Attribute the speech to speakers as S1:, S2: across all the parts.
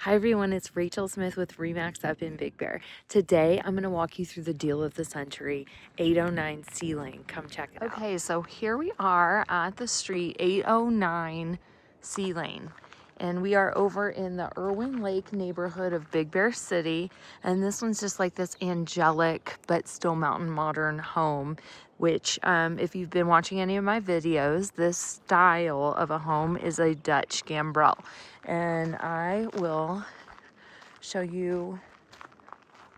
S1: Hi everyone, it's Rachel Smith with Remax up in Big Bear. Today I'm going to walk you through the deal of the century, 809 Sea Lane. Come check it out. Okay, so here we are at the street, 809 Sea Lane. And we are over in the Irwin Lake neighborhood of Big Bear City. And this one's just like this angelic but still mountain modern home, which if you've been watching any of my videos, this style of a home is a Dutch Gambrel. And I will show you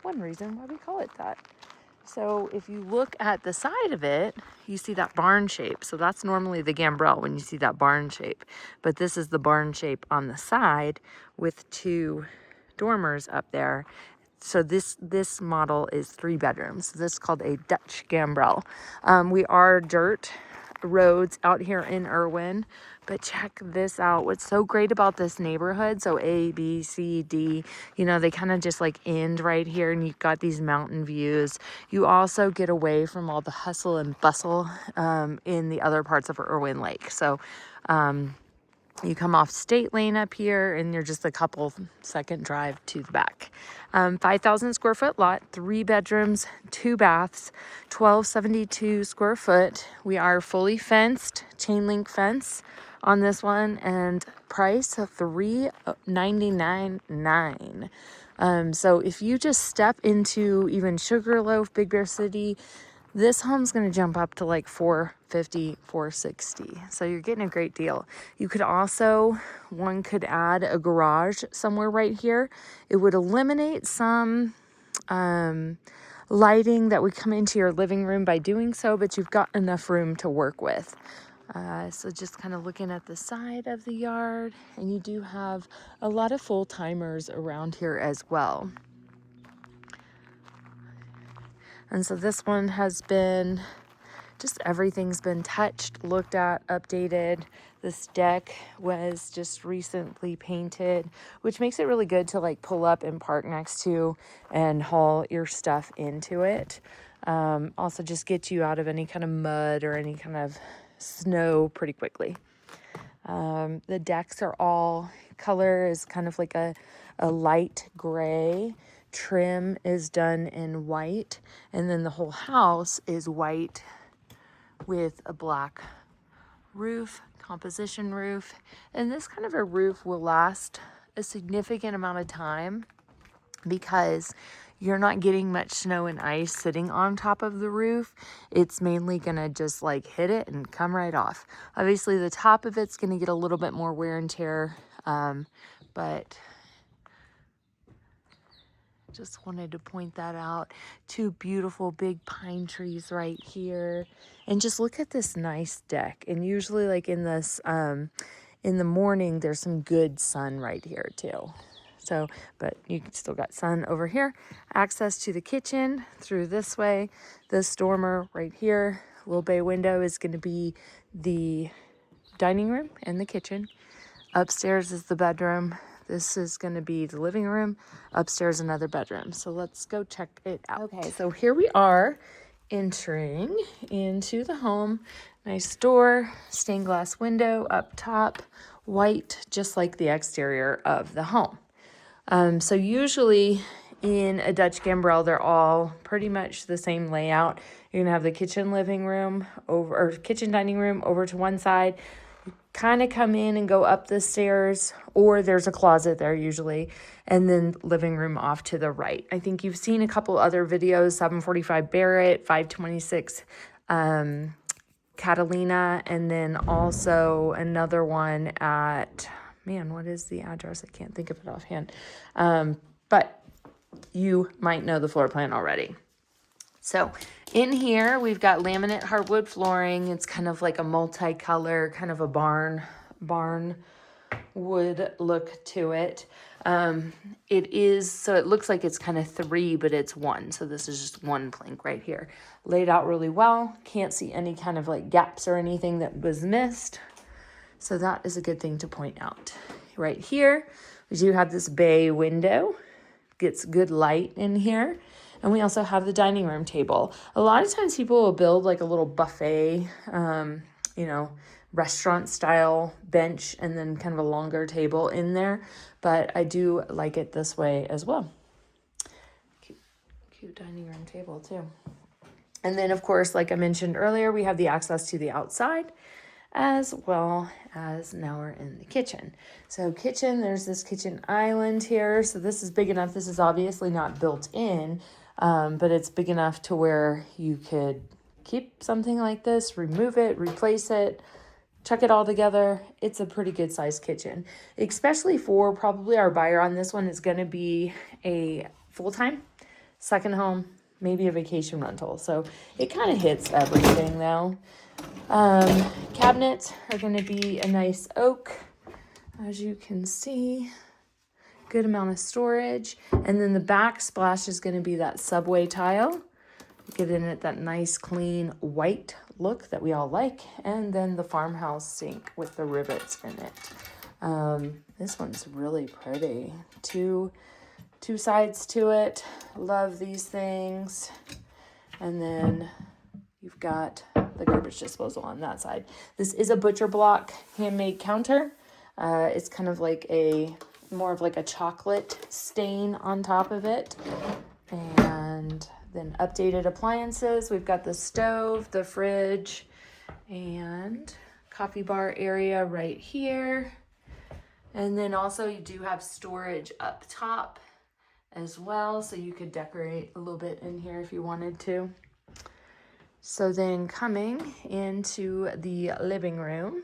S1: one reason why we call it that. So if you look at the side of it, you see that barn shape. So that's normally the gambrel when you see that barn shape. But this is the barn shape on the side with two dormers up there. So this model is 3 bedrooms. This is called a Dutch Gambrel. We are dirt roads out here in Irwin, but check this out. What's so great about this neighborhood, so A, B, C, D, you know, they kind of just like end right here, and you've got these mountain views. You also get away from all the hustle and bustle in the other parts of Irwin Lake. So you come off State Lane up here and you're just a couple second drive to the back. 5,000 square foot lot, 3 bedrooms, 2 baths, 1,272 square foot. We are fully fenced, chain link fence on this one, and price of $399,900. So if you just step into even Sugarloaf, Big Bear City, this home's going to jump up to like 450, 460. So you're getting a great deal. You could also, one could add a garage somewhere right here. It would eliminate some lighting that would come into your living room by doing so, but you've got enough room to work with. So just kind of looking at the side of the yard, and you do have a lot of full-timers around here as well. And so this one has been, just everything's been touched, looked at, updated. This deck was just recently painted, which makes it really good to like pull up and park next to and haul your stuff into it. Also just get you out of any kind of mud or any kind of snow pretty quickly. The decks are all, color is kind of like a light gray. Trim is done in white, and then the whole house is white with a black roof, composition roof. And this kind of a roof will last a significant amount of time because you're not getting much snow and ice sitting on top of the roof. It's mainly gonna just like hit it and come right off. Obviously the top of it's gonna get a little bit more wear and tear, but just wanted to point that out. 2 beautiful big pine trees right here. And just look at this nice deck. And usually like in this, in the morning, there's some good sun right here too. So, but you still got sun over here. Access to the kitchen through this way. This dormer right here, little bay window, is gonna be the dining room and the kitchen. Upstairs is the bedroom. This is going to be the living room. Upstairs, another bedroom. So let's go check it out. Okay, so here we are entering into the home. Nice door, stained glass window up top, white, just like the exterior of the home. So usually in a Dutch Gambrel, they're all pretty much the same layout. You're going to have the kitchen living room over, or kitchen dining room over to one side. Kind of come in and go up the stairs, or there's a closet there usually, and then living room off to the right. I think you've seen a couple other videos, 745 Barrett, 526 Catalina, and then also another one at, man, what is the address? I can't think of it offhand. But you might know the floor plan already. So in here, we've got laminate hardwood flooring. It's kind of like a multicolor, kind of a barn wood look to it. It is, so it looks like it's kind of 3, but it's 1. So this is just 1 plank right here. Laid out really well. Can't see any kind of like gaps or anything that was missed. So that is a good thing to point out. Right here, we do have this bay window. Gets good light in here. And we also have the dining room table. A lot of times people will build like a little buffet, you know, restaurant style bench and then kind of a longer table in there, but I do like it this way as well. Cute dining room table too. And then of course, like I mentioned earlier, we have the access to the outside as well as now we're in the kitchen. So kitchen, there's this kitchen island here. So this is big enough. This is obviously not built in, but it's big enough to where you could keep something like this, remove it, replace it, chuck it all together. It's a pretty good sized kitchen, especially for probably our buyer on this one is going to be a full-time second home, maybe a vacation rental. So it kind of hits everything though. Cabinets are going to be a nice oak, as you can see. Good amount of storage. And then the backsplash is going to be that subway tile. Giving it that nice clean white look that we all like. And then the farmhouse sink with the rivets in it. This one's really pretty. Two sides to it. Love these things. And then you've got the garbage disposal on that side. This is a butcher block handmade counter. It's kind of like more of like a chocolate stain on top of it. And then updated appliances. We've got the stove, the fridge, and coffee bar area right here. And then also you do have storage up top as well. So you could decorate a little bit in here if you wanted to. So then coming into the living room,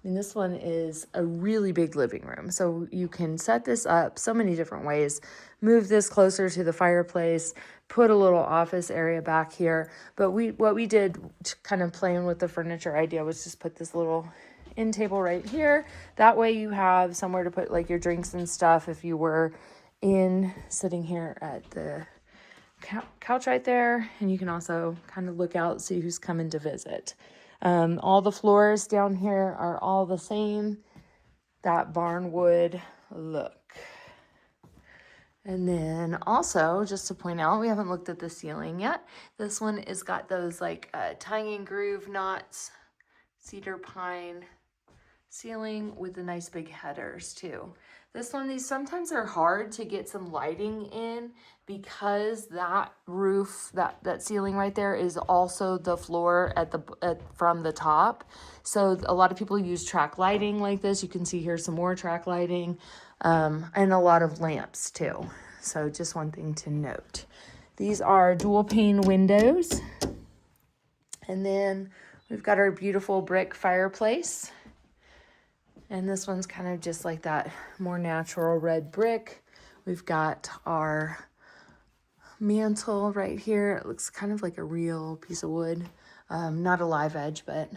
S1: this one is a really big living room. So you can set this up so many different ways. Move this closer to the fireplace, put a little office area back here. But what we did kind of playing with the furniture idea was just put this little end table right here. That way you have somewhere to put like your drinks and stuff if you were sitting here at the couch right there. And you can also kind of look out, see who's coming to visit. All the floors down here are all the same, that barnwood look. And then also, just to point out, we haven't looked at the ceiling yet. This one has got those like tying and groove knots, cedar pine ceiling with the nice big headers too. This one, these sometimes are hard to get some lighting in because that roof, that ceiling right there is also the floor from the top. So a lot of people use track lighting like this. You can see here some more track lighting, and a lot of lamps too. So just one thing to note. These are dual pane windows. And then we've got our beautiful brick fireplace. And this one's kind of just like that more natural red brick. We've got our mantle right here. It looks kind of like a real piece of wood. Not a live edge, but.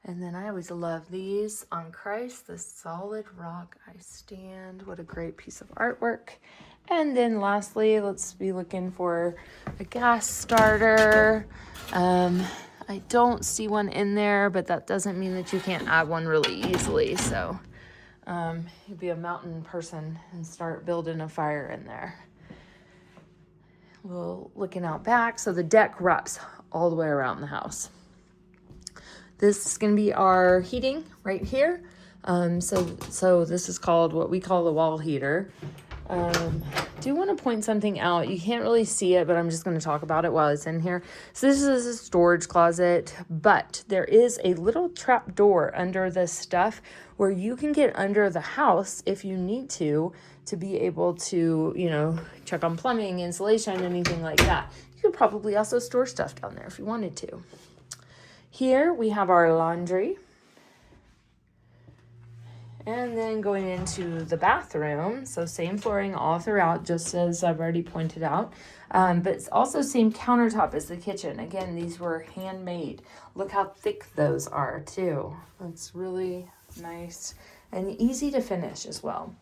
S1: And then I always love these on Christ, the solid rock I stand. What a great piece of artwork. And then lastly, let's be looking for a gas starter. I don't see one in there, but that doesn't mean that you can't add one really easily. So you'd be a mountain person and start building a fire in there. Looking out back, so the deck wraps all the way around the house. This is going to be our heating right here. So this is called what we call the wall heater. Do want to point something out. You can't really see it, but I'm just going to talk about it while it's in here. So this is a storage closet, but there is a little trap door under this stuff where you can get under the house if you need to be able to, check on plumbing, insulation, anything like that. You could probably also store stuff down there if you wanted to. Here we have our laundry. And then going into the bathroom, so same flooring all throughout, just as I've already pointed out. But it's also same countertop as the kitchen. Again, these were handmade. Look how thick those are too. That's really nice and easy to finish as well.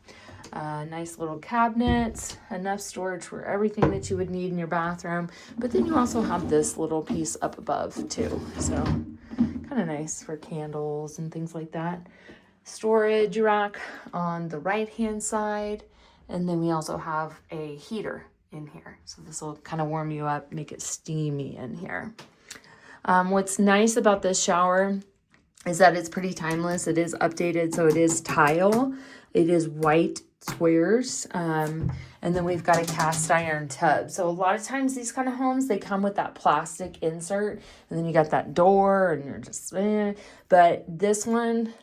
S1: Nice little cabinets, enough storage for everything that you would need in your bathroom. But then you also have this little piece up above too. So kind of nice for candles and things like that. Storage rack on the right hand side, and then we also have a heater in here, so this will kind of warm you up, make it steamy in here. What's nice about this shower is that it's pretty timeless. It is updated, so it is tile. It is white squares. And then we've got a cast iron tub. So a lot of times these kind of homes, they come with that plastic insert, and then you got that door, and you're just, But this one,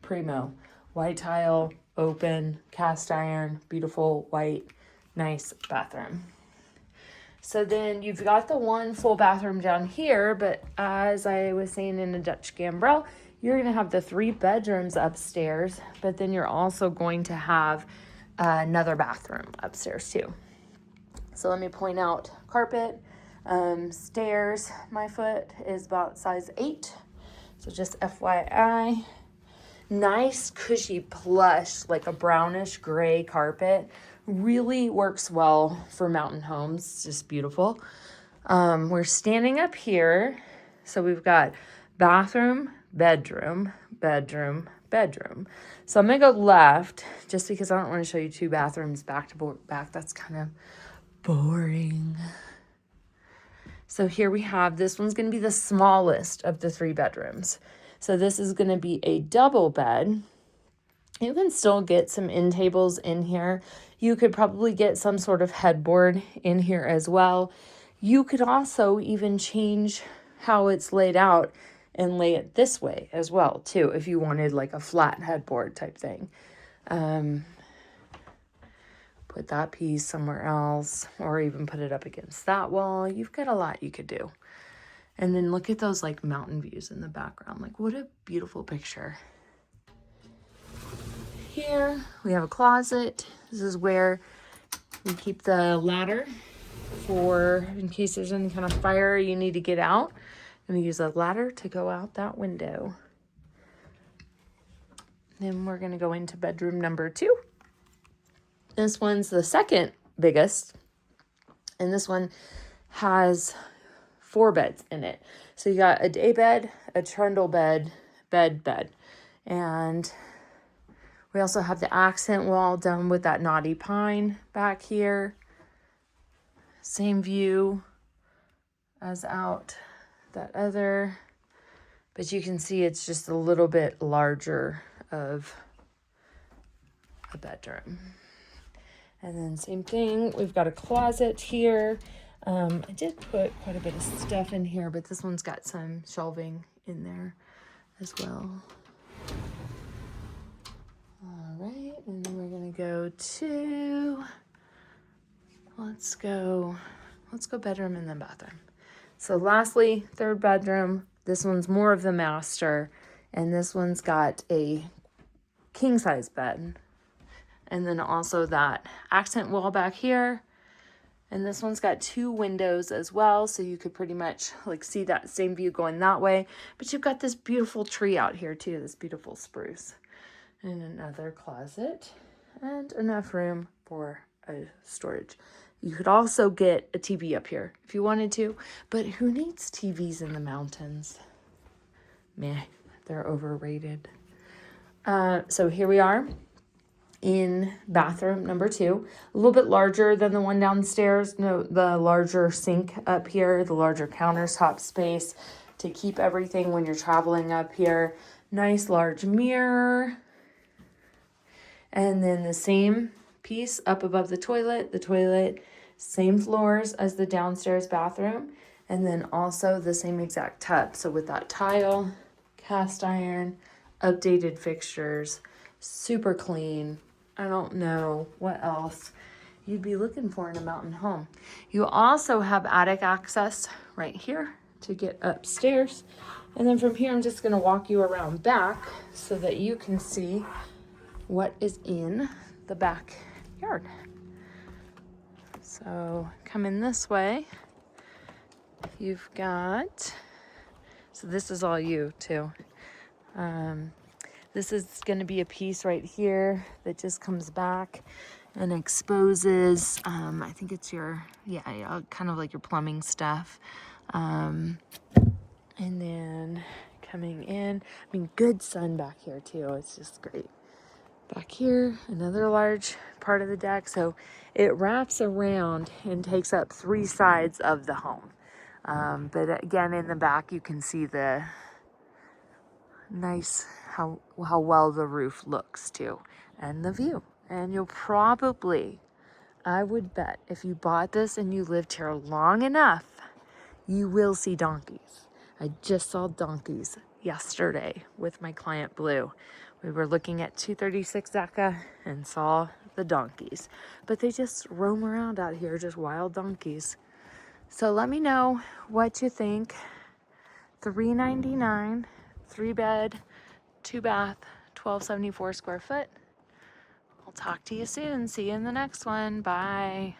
S1: primo. White tile, open, cast iron, beautiful, white, nice bathroom. So then you've got the one full bathroom down here, but as I was saying in the Dutch Gambrel, you're going to have the 3 bedrooms upstairs, but then you're also going to have another bathroom upstairs too. So let me point out carpet, stairs. My foot is about size 8. So just FYI. Nice, cushy, plush, like a brownish gray carpet. Really works well for mountain homes. It's just beautiful. We're standing up here. So we've got bathroom, bedroom, bedroom, bedroom. So I'm going to go left just because I don't want to show you 2 bathrooms back to back. That's kind of boring. So here we have, this one's going to be the smallest of the 3 bedrooms. So this is going to be a double bed. You can still get some end tables in here. You could probably get some sort of headboard in here as well. You could also even change how it's laid out and lay it this way as well too, if you wanted like a flat headboard type thing. Put that piece somewhere else, or even put it up against that wall. You've got a lot you could do. And then look at those like mountain views in the background. Like, what a beautiful picture. Here we have a closet. This is where we keep the ladder for in case there's any kind of fire you need to get out. I'm gonna use a ladder to go out that window. Then we're gonna go into bedroom number 2. This one's the second biggest, and this one has 4 beds in it. So you got a day bed, a trundle bed, bed. And we also have the accent wall done with that knotty pine back here. Same view as out that other. But you can see it's just a little bit larger of a bedroom. And then same thing, we've got a closet here. I did put quite a bit of stuff in here, but this one's got some shelving in there as well. All right, and then we're gonna go to, let's go bedroom and then bathroom. So lastly, 3rd bedroom. This one's more of the master, and this one's got a king size bed. And then also that accent wall back here. And this one's got 2 windows as well, so you could pretty much like see that same view going that way. But you've got this beautiful tree out here too, this beautiful spruce. And another closet and enough room for a storage. You could also get a TV up here if you wanted to, but who needs TVs in the mountains? Meh, they're overrated. So here we are in bathroom number 2, a little bit larger than the one downstairs. No, the larger sink up here, the larger countertop space to keep everything when you're traveling up here. Nice large mirror. And then the same piece up above the toilet, same floors as the downstairs bathroom. And then also the same exact tub. So with that tile, cast iron, updated fixtures, super clean. I don't know what else you'd be looking for in a mountain home. You also have attic access right here to get upstairs. And then from here, I'm just going to walk you around back so that you can see what is in the backyard. So come in this way. You've got, so this is all you too. This is going to be a piece right here that just comes back and exposes, I think it's your, kind of like your plumbing stuff. And then coming in, I mean, good sun back here too. It's just great. Back here, another large part of the deck. So it wraps around and takes up 3 sides of the home. But again, in the back, you can see the nice, how well the roof looks too, and the view. And you'll probably, I would bet, if you bought this and you lived here long enough, you will see donkeys. I just saw donkeys yesterday with my client Blue. We were looking at 236 Zacca and saw the donkeys. But they just roam around out here, just wild donkeys. So let me know what you think. $399, 3-bed, 2-bath, 1274 square foot. I'll talk to you soon. See you in the next one. Bye.